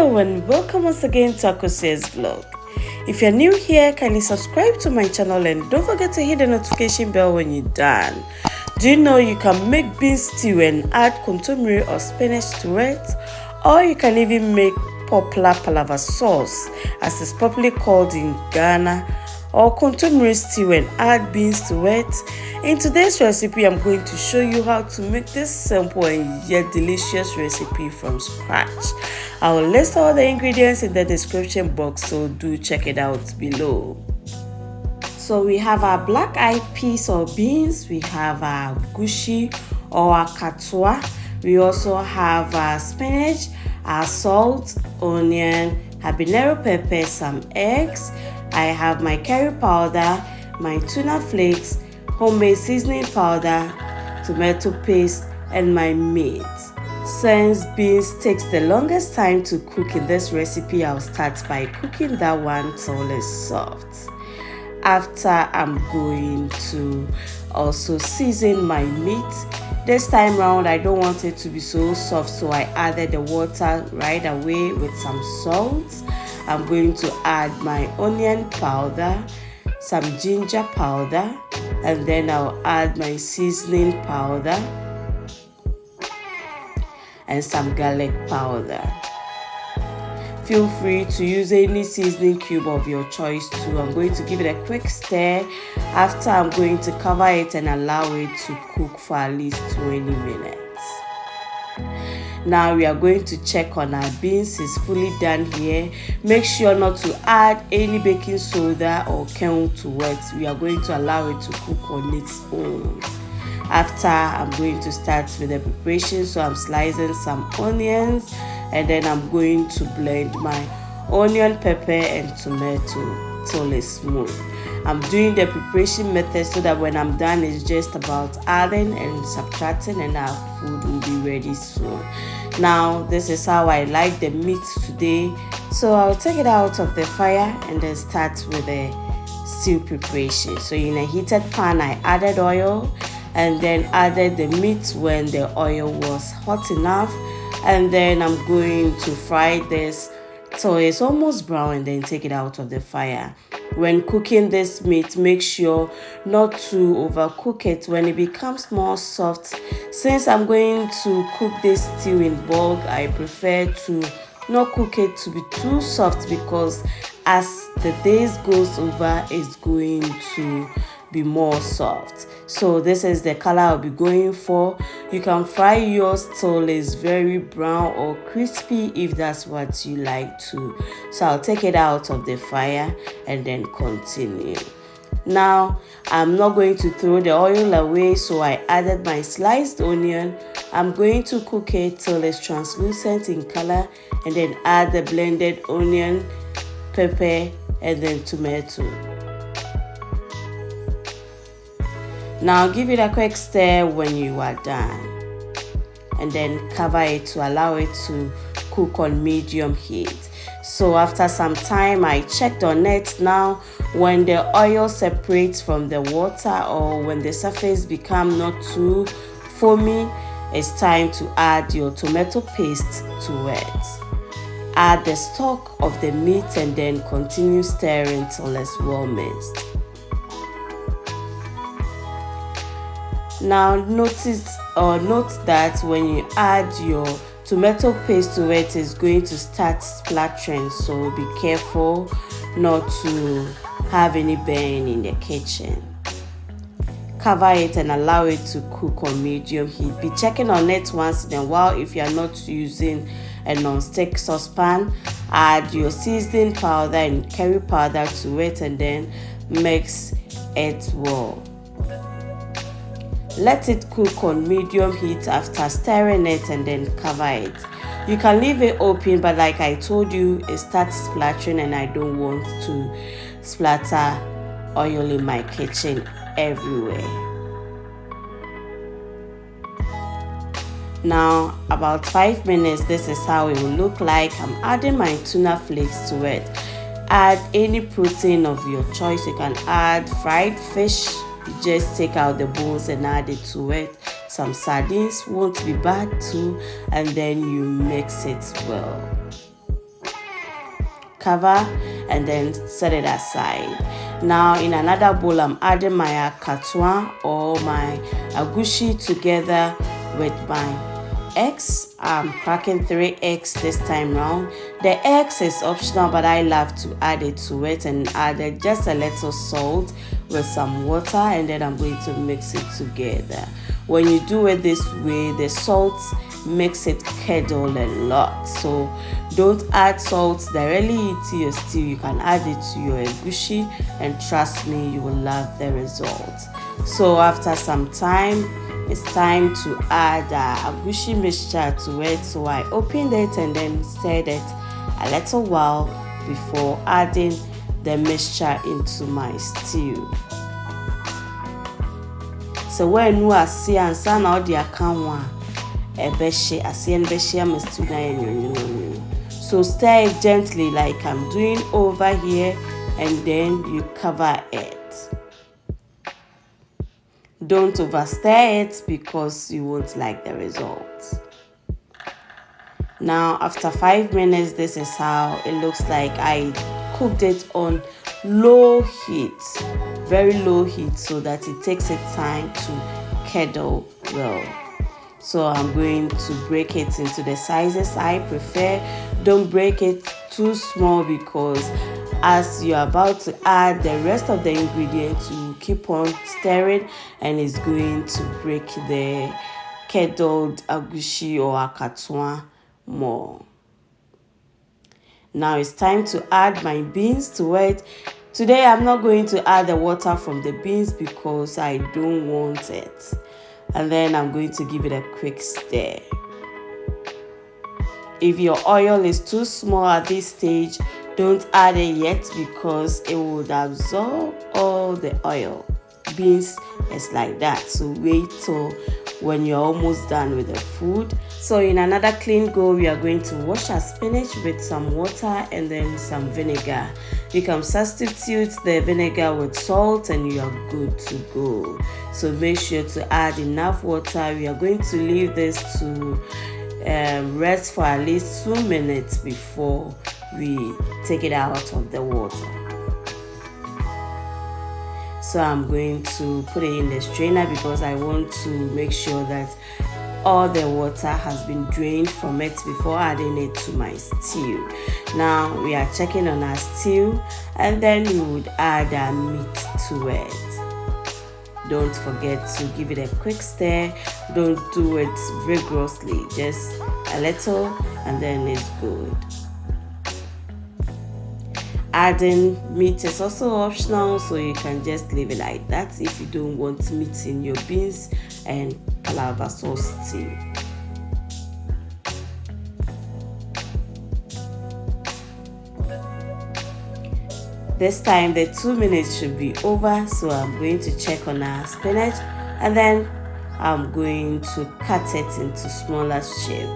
Hello and welcome once again to Akosia's vlog. If you're new here, kindly subscribe to my channel and don't forget to hit the notification bell when you're done. Do you know you can make beans stew and add kontomire or spinach to it? Or you can even make popular palava sauce, as it's popularly called in Ghana, or kontomire stew and add beans to it. In today's recipe, I'm going to show you how to make this simple and yet delicious recipe from scratch. I will list all the ingredients in the description box, so do check it out below. So we have our black eyed peas or beans, we have our Egushi or Akatoa, we also have our spinach, our salt, onion, Habanero pepper, some eggs. I have my curry powder, my tuna flakes, homemade seasoning powder, tomato paste, and my meat. Since beans takes the longest time to cook in this recipe, I'll start by cooking that one till it's soft. After, I'm going to also season my meat. This time round, I don't want it to be so soft, so I added the water right away with some salt. I'm going to add my onion powder, some ginger powder, and then I'll add my seasoning powder and some garlic powder. Feel free to use any seasoning cube of your choice too. I'm going to give it a quick stir. After, I'm going to cover it and allow it to cook for at least 20 minutes. Now we are going to check on our beans. It's fully done here. Make sure not to add any baking soda or kale to it. We are going to allow it to cook on its own. After, I'm going to start with the preparation. So I'm slicing some onions and then I'm going to blend my onion, pepper and tomato till it's smooth. I'm doing the preparation method so that when I'm done, it's just about adding and subtracting and our food will be ready soon. Now, this is how I like the meat today. So I'll take it out of the fire and then start with the stew preparation. So in a heated pan, I added oil and then added the meat when the oil was hot enough. And then I'm going to fry this till it's almost brown and then take it out of the fire. When cooking this meat, make sure not to overcook it. When it becomes more soft, since I'm going to cook this stew in bulk, I prefer to not cook it to be too soft, because as the days goes over, it's going to be more soft. So this is the color I'll be going for. You can fry yours till it's very brown or crispy if that's what you like to. So I'll take it out of the fire and then continue. Now, I'm not going to throw the oil away, so I added my sliced onion. I'm going to cook it till it's translucent in color and then add the blended onion, pepper and then tomato. Now give it a quick stir when you are done and then cover it to allow it to cook on medium heat. So after some time, I checked on it. Now when the oil separates from the water or when the surface becomes not too foamy, it's time to add your tomato paste to it. Add the stock of the meat and then continue stirring till it's well mixed. Now note that when you add your tomato paste to it, it's going to start splattering, so be careful not to have any burn in the kitchen. Cover it and allow it to cook on medium heat. Be checking on it once in a while. If you are not using a non-stick saucepan, add your seasoning powder and curry powder to it and then mix it well. Let it cook on medium heat after stirring it and then cover it. You can leave it open, but like I told you, it starts splattering and I don't want to splatter oil in my kitchen everywhere. Now, about 5 minutes, this is how it will look like. I'm adding my tuna flakes to it. Add any protein of your choice. You can add fried fish. You just take out the bones and add it to it. Some sardines won't be bad too, and then you mix it well. cover and then set it aside. Now in another bowl, I'm adding my Akatoa or my Egushi together with my eggs. I'm cracking 3 eggs this time round. The eggs is optional, but I love to add it to it, and added just a little salt with some water, and then I'm going to mix it together. When you do it this way, the salt makes it curdle a lot, so don't add salt directly into your stew. You can add it to your Egushi, and trust me, you will love the results. So after some time, it's time to add Egushi mixture to it. So I opened it and then stirred it a little while before adding the mixture into my stew. So when you are seeing and son out the account, so stir it gently like I'm doing over here, and then you cover it. Don't overstir it because you won't like the results. Now after 5 minutes, this is how it looks like. I cooked it on low heat, very low heat, so that it takes its time to curdle well. So I'm going to break it into the sizes I prefer. Don't break it too small, because as you're about to add the rest of the ingredients, you keep on stirring and it's going to break the curdled Egushi or Akatoa more. Now it's time to add my beans to it. Today I'm not going to add the water from the beans because I don't want it. And then I'm going to give it a quick stir. If your oil is too small at this stage, don't add it yet because it would absorb all the oil. Beans is like that, so wait till when you're almost done with the food. So in another clean bowl, we are going to wash our spinach with some water and then some vinegar. You can substitute the vinegar with salt and you are good to go. So make sure to add enough water. We are going to leave this to rest for at least 2 minutes before we take it out of the water. So I'm going to put it in the strainer because I want to make sure that all the water has been drained from it before adding it to my stew. Now we are checking on our stew, and then we would add our meat to it. Don't forget to give it a quick stir. Don't do it vigorously, just a little, and then it's good. Adding meat is also optional, so you can just leave it like that if you don't want meat in your beans and palava sauce stew. This time the 2 minutes should be over, so I'm going to check on our spinach, and then I'm going to cut it into smaller shape.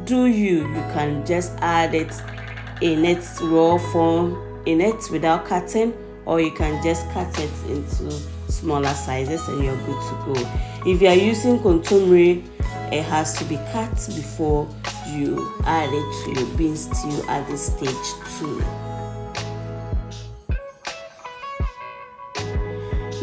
You can just add it in its raw form without cutting, or you can just cut it into smaller sizes and you're good to go. If you are using kontomire, it has to be cut before you add it to your bean stew at this stage too.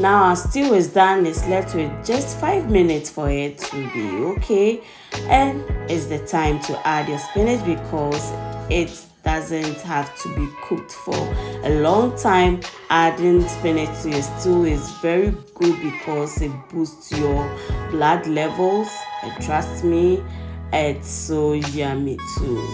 Now our stew is done. It's left with just 5 minutes for it to be okay, and it's the time to add your spinach because it doesn't have to be cooked for a long time. Adding spinach to your stew is very good because it boosts your blood levels, and trust me, it's so yummy too.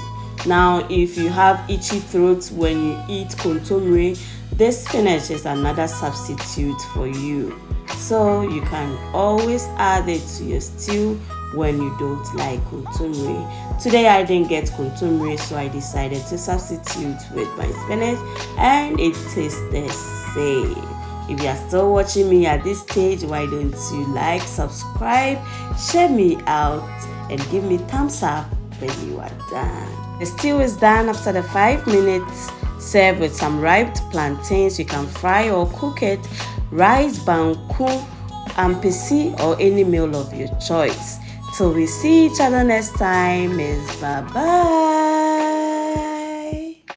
Now if you have itchy throat when you eat kontomire, this spinach is another substitute for you, so you can always add it to your stew when you don't like kontomire. Today I didn't get kontomire, so I decided to substitute with my spinach, and it tastes the same. If you are still watching me at this stage, why don't you like, subscribe, share me out, and give me thumbs up when you are done. The stew is done after the 5 minutes. Serve with some ripe plantains. You can fry or cook it, rice, banku, ampesi, or any meal of your choice. Till we see each other next time, is bye bye.